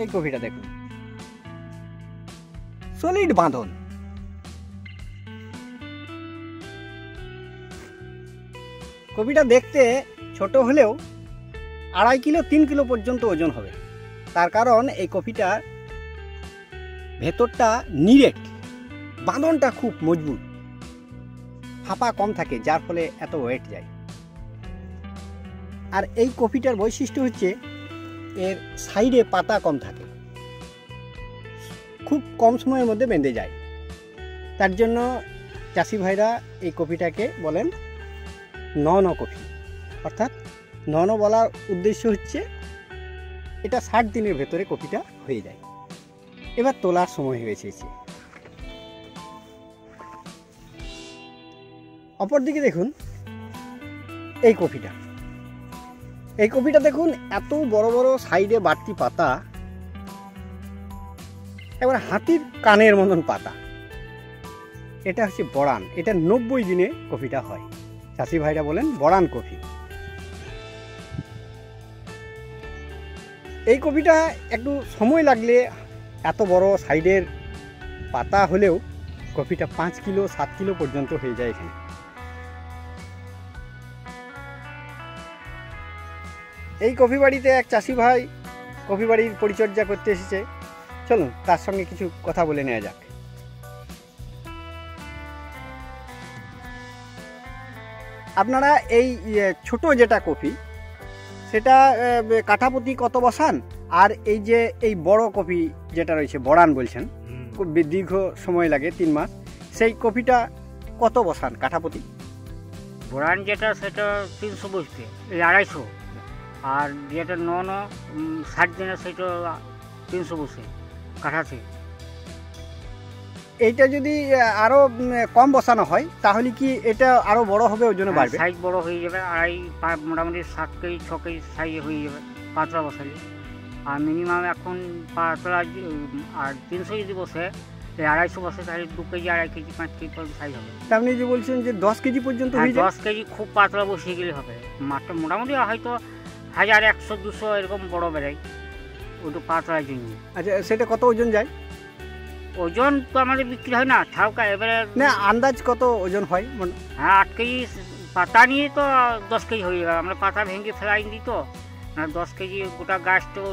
এই কপিটা দেখুন, সলিড বাঁধন। কপিটা দেখতে ছোট হলেও 2.5 কিলো 3 কিলো পর্যন্ত ওজন হবে। তার কারণ এই কপিটার ভেতরটা নিরেট, বাঁধনটা খুব মজবুত, ফাঁপা কম থাকে, যার ফলে এত ওয়েট যায়। আর এই কপিটার বৈশিষ্ট্য হচ্ছে এর সাইডে পাতা কম থাকে, খুব কম সময়ের মধ্যে বেঁধে যায়। তার জন্য চাষি ভাইরা এই কপিটাকে বলেন নন কপি। অর্থাৎ নন বলার উদ্দেশ্য হচ্ছে এটা 60 দিনের ভেতরে কপিটা হয়ে যায়। এবার তোলার সময় হয়ে এসেছে। অপরদিকে দেখুন এই কপিটা, এই কপিটা দেখুন এত বড় বড় সাইডে বাড়তি পাতা, এবার হাতির কানের মতন পাতা। এটা হচ্ছে বড়ান। এটা 90 দিনে কপিটা হয়। চাষি ভাইরা বলেন বড়ান কপি। এই কপিটা একটু সময় লাগলে, এত বড় সাইডের পাতা হলেও কপিটা 5 কিলো 7 কিলো পর্যন্ত হয়ে যায় এখানে। এই কফি বাড়িতে এক চাষি ভাই কফি বাড়ির পরিচর্যা করতে এসেছে। চলুন তার সঙ্গে কিছু কথা বলে নেওয়া যাক। আপনারা এই ছোট যেটা কফি, সেটা কাঠাপতি কত বসান? আর এই যে এই বড় কফি যেটা রয়েছে বড়ান বলছেন, খুব দীর্ঘ সময় লাগে 3 মাস, সেই কফিটা কত বসান কাঠাপতি? বড়ান যেটা সেটা 300 বসতে, 250, আর যেটা 60 দিনে সেটা 300 বসে কাঠাতে। এইটা যদি আরো কম বসানো হয় তাহলে কি এটা আরো বড় হবে, ওজনে বাড়বে? সাইজ বড় হয়ে যাবে, মোটামুটি 7 কেজি 6 কেজি সাইজ হয়ে যাবে পাতলা বসালে। আর মিনিমাম এখন পাতলা আর 300 যদি বসে, 250 বসে, তাহলে 2 কেজি 2.5 কেজি 5 কেজি পর্যন্ত সাইজ হবে। আপনি যে বলছেন যে 10 কেজি পর্যন্ত হয়ে যায়? 10 কেজি খুব পাতলা বসিয়ে গেলে হবে। মাত্র মোটামুটি হয়তো 1000, 100, 200 এরকম বড় বেড়ায় ওটা পাতলার জন্য। আচ্ছা, সেটা কত ওজন যায়? ওজন তো আমাদের বিক্রি হয় না, ঠাউকা। এবারে না, আন্দাজ কত ওজন হয়? হ্যাঁ, 8 কেজি পাতা নিয়ে তো 10 কেজি হয়ে যাবে। আমরা পাতা ভেঙে ফেলাই দিই তো, 10 কেজি গোটা গাছ তো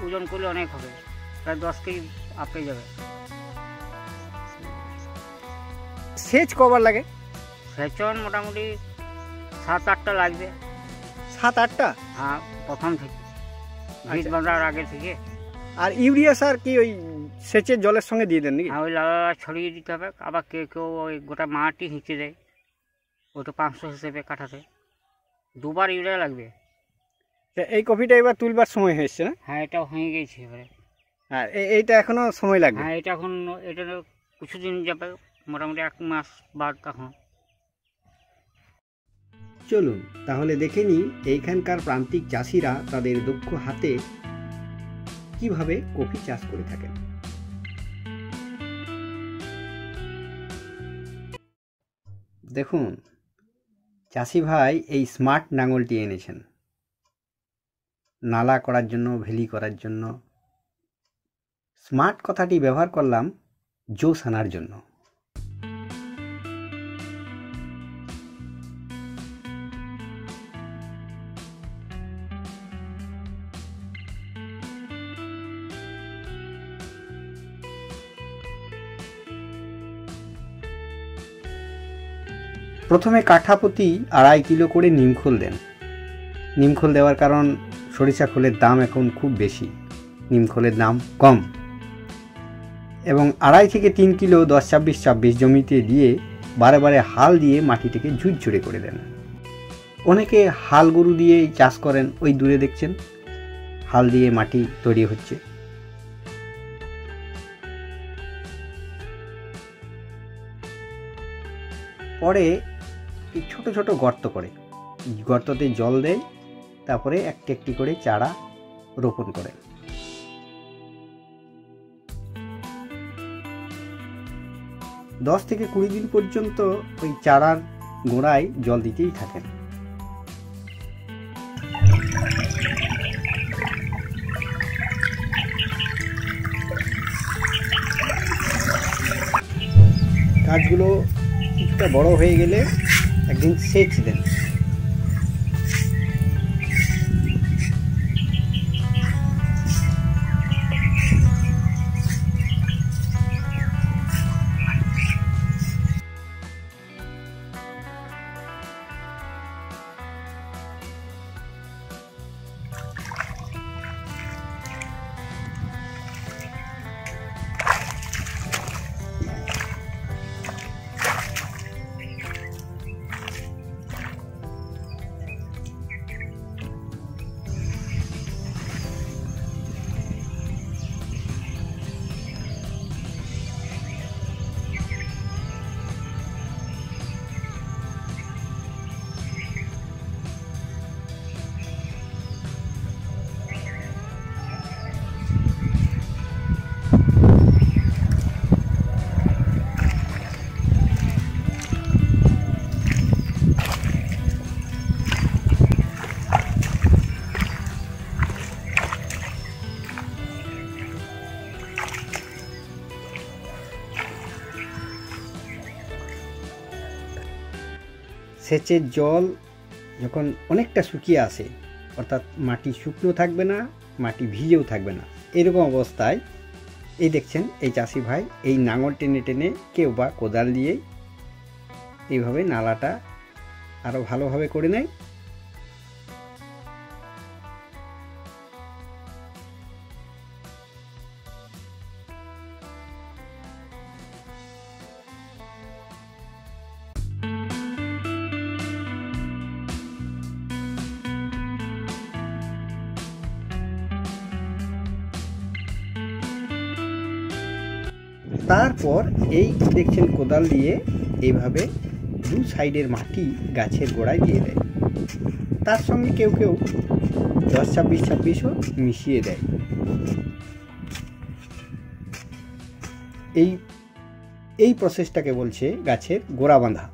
ওজন করলে অনেক হবে, প্রায় 10 কেজি আপে যাবে। সেচ কবার লাগে? সেচন মোটামুটি 7-8টা লাগবে। 7-8টা? হ্যাঁ, প্রথম থেকে, বীজ বাঁধার আগে থেকে। আর ইউরিয়া সার কি ওই সেচের জলের সঙ্গে দিয়ে দেন নাকি? ওই লাগা ছড়িয়ে দিতে হবে। আবার কেউ ওই গোটা মাটি হিঁচে দেয়, ওটা 500 হিসেবে কাঠাতে। 2বার ইউরিয়া লাগবে। এই কফিটা এবার তুলবার সময় হয়েছে না? হ্যাঁ, এটাও হয়ে গেছে এবারে। আর এইটা এখনো সময় লাগবে? হ্যাঁ, এটা এখন এটা কিছুদিন যাবে, মোটামুটি 1 মাস বাদ তখন। চলুন তাহলে দেখে নিই এইখানকার প্রান্তিক চাষিরা তাদের দক্ষ হাতে কিভাবে কফি চাষ করে থাকেন। দেখুন, চাষি ভাই এই স্মার্ট লাঙলটি এনেছেন নালা করার জন্য, ভেলি করার জন্য। স্মার্ট কথাটি ব্যবহার করলাম জোশ আনার জন্য। প্রথমে কাঠাপতি 2.5 কিলো করে নিমখোল দেন। নিমখোল দেওয়ার কারণ সরিষা খোলের দাম এখন খুব বেশি, নিমখোলের দাম কম। এবং 2.5 থেকে 3 কিলো 10-26-26 জমিতে দিয়ে বারে বারে হাল দিয়ে মাটিটাকে ঝুরঝুরে করে দেন। অনেকে হাল গরু দিয়ে চাষ করেন, ওই দূরে দেখছেন হাল দিয়ে মাটি তৈরি হচ্ছে। পরে ছোট ছোট গর্ত করে, গর্ততে জল দেয়, তারপরে একটি একটি করে চারা রোপণ করে। দশ থেকে 20 দিন পর্যন্ত ওই চারার গোড়ায় জল দিতেই থাকেন। গাছগুলো কিছুটা বড় হয়ে গেলে একদিন সেচ দেন। সেচের জল যখন অনেকটা শুকিয়ে আসে, অর্থাৎ মাটি শুকনো থাকবে না, মাটি ভিজেও থাকবে না, এরকম অবস্থায় এই দেখছেন এই চাষি ভাই এই নাঙল টেনে টেনে কেউ বা কোদাল দিয়ে এইভাবে নালাটা আরও ভালোভাবে করে নেয়। তারপর এই দেখছেন কোদাল দিয়ে এইভাবে দু সাইডের মাটি গাছের গোড়ায় দিয়ে দেয়। তার সঙ্গে কেউ কেউ 10-26-26ও মিশিয়ে দেয়। এই প্রসেসটাকে বলছে গাছের গোড়া বাঁধা।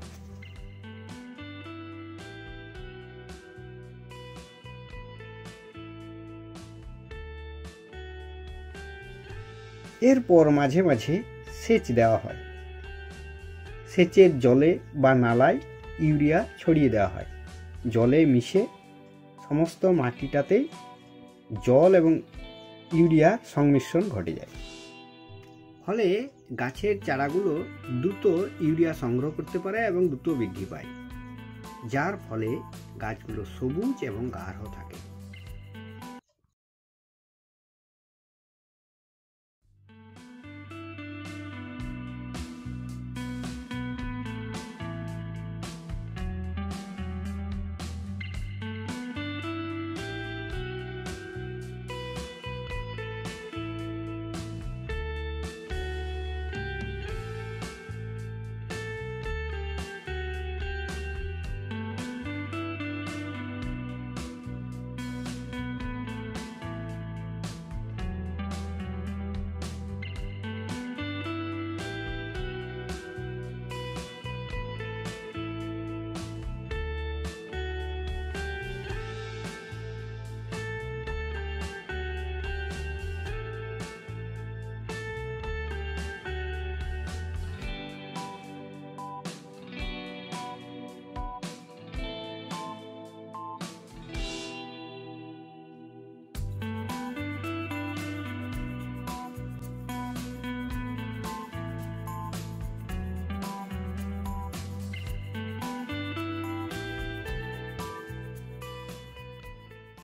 এরপর মাঝে মাঝে সেচ দেওয়া হয়। সেচের জলে বা নালায় ইউরিয়া ছড়িয়ে দেওয়া হয়। জলে মিশে সমস্ত মাটিটাতে জল এবং ইউরিয়া সংমিশ্রণ ঘটে যায়। ফলে গাছের চারাগুলো দ্রুত ইউরিয়া সংগ্রহ করতে পারে এবং দ্রুত বৃদ্ধি পায়, যার ফলে গাছগুলো সবুজ এবং গাঢ় থাকে।